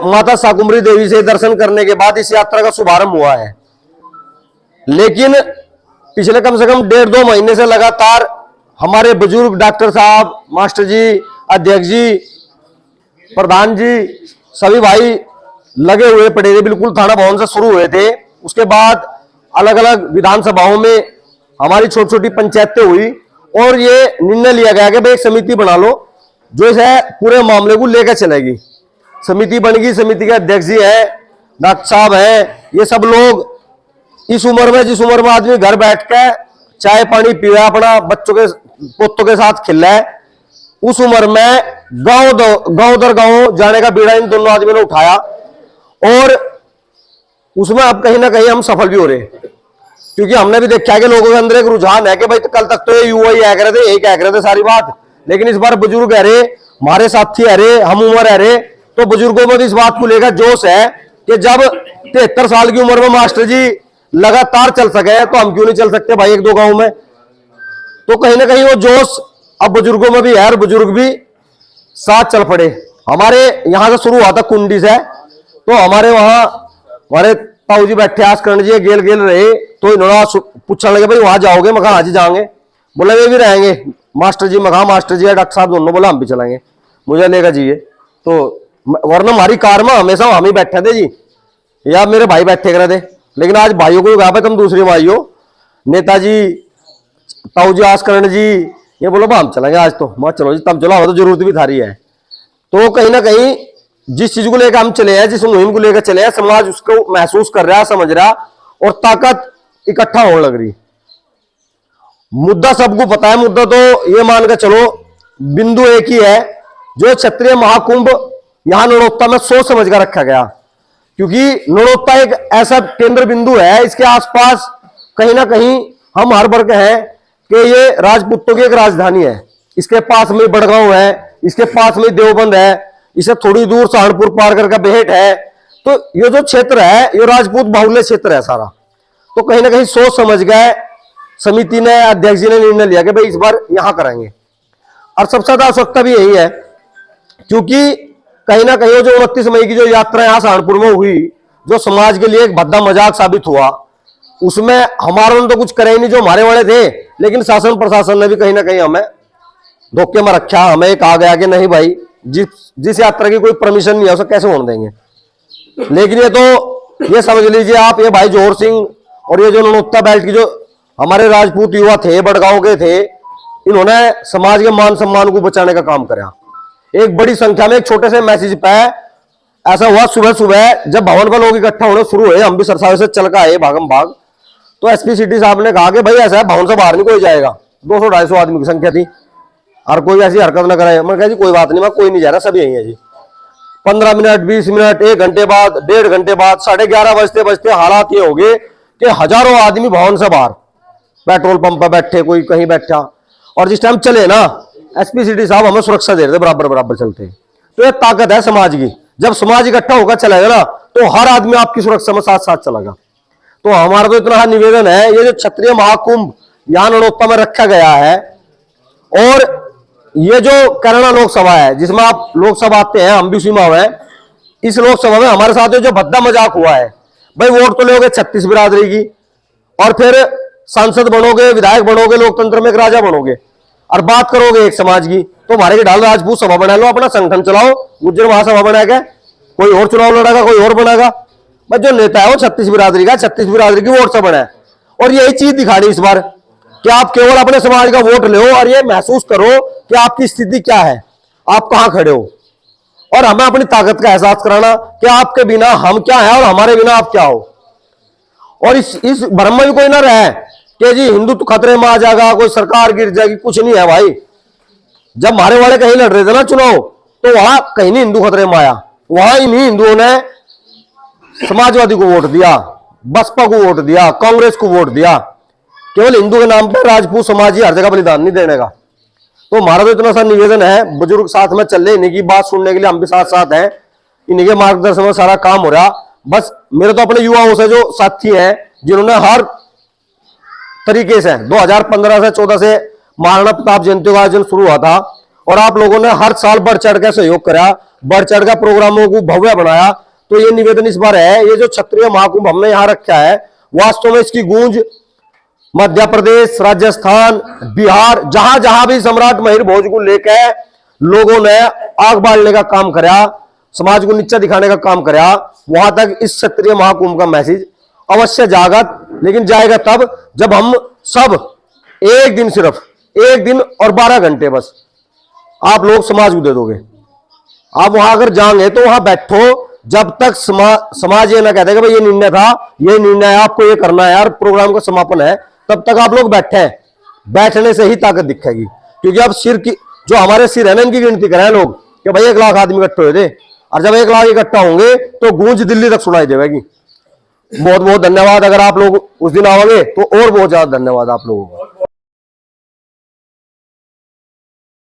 माता शाकुंभरी देवी से दर्शन करने के बाद इस यात्रा का शुभारंभ हुआ है। लेकिन पिछले कम से कम 1.5-2 महीने से लगातार हमारे बुजुर्ग डॉक्टर साहब, मास्टर जी, अध्यक्ष जी, प्रधान जी, सभी भाई लगे हुए पड़े थे। बिल्कुल थाना भवन से शुरू हुए थे, उसके बाद अलग अलग विधानसभाओं में हमारी छोटी छोटी पंचायतें हुई और ये निर्णय लिया गया कि भाई एक समिति बना लो जो है पूरे मामले को लेकर चलेगी। समिति बन गई, समिति के अध्यक्ष जी है, डॉक्टर साहब है। ये सब लोग इस उम्र में, जिस उम्र में आदमी घर बैठ के चाय पानी पी रहा, अपना बच्चों के पोतों के साथ खेल रहा है, उस उम्र में गांव दर गांव जाने का बीड़ा इन दोनों आदमियों ने उठाया और उसमें अब कहीं ना कहीं हम सफल भी हो रहे हैं। क्योंकि हमने भी देखा कि लोगों के अंदर एक रुझान है कि भाई कल तक तो ये युवा ही कह रहे थे, यही कह रहे थे सारी बात, लेकिन इस बार बुजुर्ग है रे, हमारे साथी है रे, हम उम्र है रे, तो बुजुर्गों में भी इस बात को लेकर जोश है कि जब 73 साल की उम्र में मास्टर जी लगातार चल सके तो हम क्यों नहीं चल सकते भाई 1-2 गांव में। तो कहीं ना कहीं वो जोश अब बुजुर्गों में भी है और बुजुर्ग भी साथ चल पड़े। हमारे यहां से शुरू हुआ था कुंडी से, तो हमारे वहां हमारे ताऊ जी बैठे, आसकरण जी गेल गेल रहे, तो इन्होंने पूछने लगे भाई वहां जाओगे? मैं कहा हाँ जी जाएंगे। बोला वे भी रहेंगे मास्टर जी? मैं कहा मास्टर जी या डॉक्टर साहब दोनों। बोला हम भी चलेंगे, मुझे लेकर जाइए। तो वरना हमारी कार में हमेशा हम ही बैठे थे जी, या मेरे भाई बैठे कर थे। लेकिन आज भाइयों को कहा भाई तुम दूसरे भाई हो, नेताजी, ताऊ जी, आसकरण जी, ये बोलो हम चलेंगे आज। तो मैं चलो जी, तब चलो, हमें तो जरूरत भी थारी है। तो कहीं ना कहीं जिस चीज को लेकर हम चले हैं, जिस मुहिम को लेकर चले हैं, समाज उसको महसूस कर रहा, समझ रहा और ताकत इकट्ठा होने लग रही। मुद्दा सबको पता है, मुद्दा तो ये मान कर चलो बिंदु एक ही है, जो क्षत्रिय महाकुंभ यहां नड़ोत्ता में सोच समझ कर रखा गया। क्योंकि नड़ोत्ता एक ऐसा केंद्र बिंदु है, इसके आसपास कहीं ना कहीं हम हर वर्ग हैं कि ये राजपूतों की एक राजधानी है। इसके पास में बड़गांव है, इसके पास में देवबंद है, इसे थोड़ी दूर सहारनपुर पार करके बेहट है। तो ये जो क्षेत्र है ये राजपूत बाहुल्य क्षेत्र है सारा। तो कहीं ना कहीं सोच समझ गए समिति ने, अध्यक्ष जी ने निर्णय लिया कि भाई इस बार यहां करेंगे। और सबसे ज्यादा आवश्यकता भी यही है क्योंकि कहीं ना कहीं जो 29 मई की जो यात्रा यहां सहारनपुर में हुई, जो समाज के लिए एक भद्दा मजाक साबित हुआ, उसमें हमारे तो कुछ करे ही नहीं जो हमारे वाले थे, लेकिन शासन प्रशासन ने भी कहीं ना कहीं हमें धोखे में रखा। हमें एक आ गया कि नहीं भाई जिस यात्रा की कोई परमिशन नहीं है उसे कैसे होने देंगे। लेकिन ये समझ लीजिए आप, ये भाई जोहर सिंह और ये जो नड़ोत्ता बेल्ट की जो हमारे राजपूत युवा थे, बड़गांव के थे, इन्होंने समाज के मान सम्मान को बचाने का काम करा। एक बड़ी संख्या में एक छोटे से मैसेज पे ऐसा हुआ, सुबह सुबह जब भवन पर लोग इकट्ठा होने शुरू हुए, हम भी सरसावे से चल कर आए भागम भाग, तो एसपी सिटी साहब ने कहा कि भाई ऐसा है भवन से बाहर नहीं कोई जाएगा। 200-250 आदमी की संख्या थी और कोई ऐसी हरकत ना कराए। मैं कहा जी कोई बात नहीं, मैं कोई नहीं जा रहा, सब यही है जी। 15 मिनट, 20 मिनट, 1 घंटे बाद, 1.5 घंटे बाद, 11:30 बजते बजते हालात ये हो गए कि हजारों आदमी भवन से बाहर, पेट्रोल पंप पर बैठे, कोई कहीं बैठा। और जिस टाइम चले ना एसपी सिटी साहब हमें सुरक्षा दे रहे थे, बराबर बराबर चलते। तो ये ताकत है समाज की। जब समाज इकट्ठा होकर चलेगा ना तो हर आदमी आपकी सुरक्षा में साथ साथ चलेगा। तो हमारा तो इतना निवेदन है, ये जो क्षत्रिय महाकुंभ यहां नड़ोत्ता में रखा गया है और ये जो करना लोकसभा है जिसमें आप लोकसभा आते हैं, हम भी उसी में हैं, इस लोकसभा में हमारे साथ जो भद्दा मजाक हुआ है, भाई वोट तो लोगे 36 बिरादरी की और फिर सांसद बनोगे, विधायक बनोगे, लोकतंत्र में एक राजा बनोगे और बात करोगे एक समाज की। तो हमारे डाल राजपूत सभा बना लो, अपना संगठन चलाओ, गुज्जर महासभा बनाएगा, कोई और चुनाव लड़ेगा, कोई और बनेगा। भाई जो नेता है वो 36 बिरादरी का, 36 बिरादरी की वोट से बना है। और यही चीज दिखानी इस बार कि आप केवल अपने समाज का वोट लो और ये महसूस करो कि आपकी स्थिति क्या है, आप कहां खड़े हो, और हमें अपनी ताकत का एहसास कराना कि आपके बिना हम क्या है और हमारे बिना आप क्या हो। और इस भ्रम में भी कोई ना रहे कि जी हिंदुत्व खतरे में आ जाएगा, कोई सरकार गिर जाएगी, कुछ नहीं है भाई। जब हमारे वाले कहीं लड़ रहे थे ना चुनाव, तो वहां कहीं नहीं हिंदू खतरे में आया, वहां ही नहीं हिंदुओं ने समाजवादी को वोट दिया, बसपा को वोट दिया, कांग्रेस को वोट दिया। केवल हिंदू के नाम पर राजपूत समाज ही हर जगह बलिदान नहीं देने का। तो हमारा तो इतना सा निवेदन है, बुजुर्ग साथ में चल रहे, इन्हीं की बात सुनने के लिए हम भी साथ साथ हैं, इन्हीं के मार्गदर्शन में सारा काम हो रहा। बस मेरे तो अपने युवाओं से जो साथी हैं जिन्होंने हर तरीके से 2015 से 14 से महाराणा प्रताप जयंती का आयोजन शुरू हुआ था, और आप लोगों ने हर साल बढ़ चढ़ कर सहयोग करा, बढ़ चढ़ कर प्रोग्रामों को भव्य बनाया। तो ये निवेदन इस बार है, ये जो क्षत्रिय महाकुंभ हमने यहाँ रखा है, वास्तव में इसकी गूंज मध्य प्रदेश, राजस्थान, बिहार, जहां जहां भी सम्राट महिर भोज को लेकर लोगों ने आग बालने का काम करा, समाज को नीचा दिखाने का काम करा, वहां तक इस क्षत्रिय महाकुंभ का मैसेज अवश्य जाएगा। लेकिन जाएगा तब जब हम सब एक दिन, सिर्फ एक दिन और 12 घंटे बस आप लोग समाज को दे दोगे। आप वहां अगर जाएंगे तो वहां बैठो, जब तक समाज ये ना कहते कि भाई ये निर्णय था, ये निर्णय है, आपको ये करना है यार, प्रोग्राम का समापन है, तब तक आप लोग बैठे हैं। बैठने से ही ताकत दिखेगी। क्योंकि अब सिर की जो हमारे सिर है ना, इनकी गिनती कराए लोग कि भाई 1 लाख आदमी इकट्ठे हुए थे, और जब 1 लाख इकट्ठा होंगे तो गूंज दिल्ली तक सुनाई देगी। बहुत बहुत धन्यवाद। अगर आप लोग उस दिन आओगे तो और बहुत ज्यादा धन्यवाद आप लोगों का।